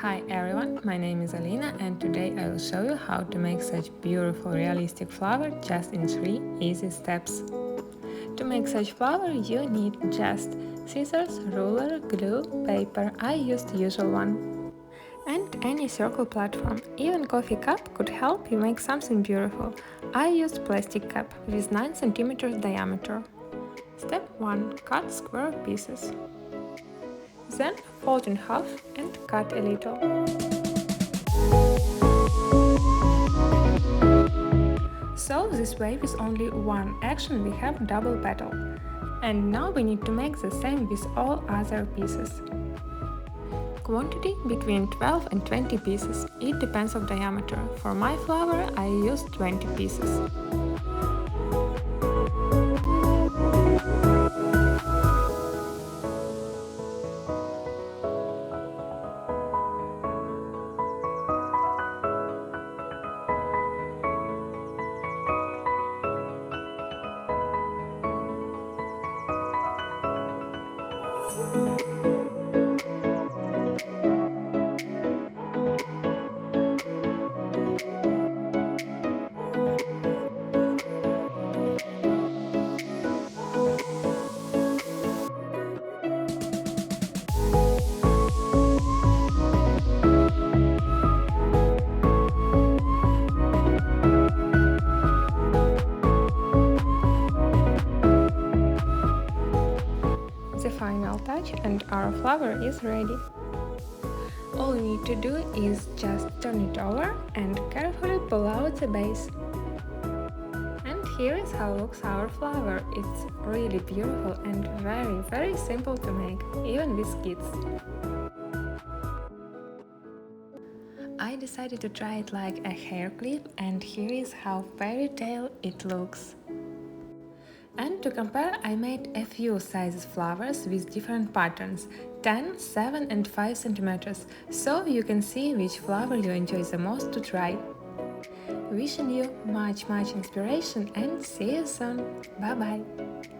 Hi everyone, my name is Alina and today I will show you how to make such beautiful realistic flower just in 3 easy steps. To make such flower you need just scissors, ruler, glue, paper, I used the usual one. And any circle platform, even coffee cup could help you make something beautiful. I used plastic cup with 9 cm diameter. Step 1. Cut square pieces. Then fold in half and cut a little. So this way with only one action we have double petal. And now we need to make the same with all other pieces. Quantity between 12 and 20 pieces, it depends on diameter. For my flower I used 20 pieces. The final touch and our flower is ready. All you need to do is just turn it over and carefully pull out the base. And here is how looks our flower. It's really beautiful and very simple to make, even with kids. I decided to try it like a hair clip and here is how fairy tale it looks. And to compare, I made a few sizes flowers with different patterns 10, 7 and 5 centimeters, so you can see which flower you enjoy the most to try. Wishing you much inspiration and see you soon. Bye bye!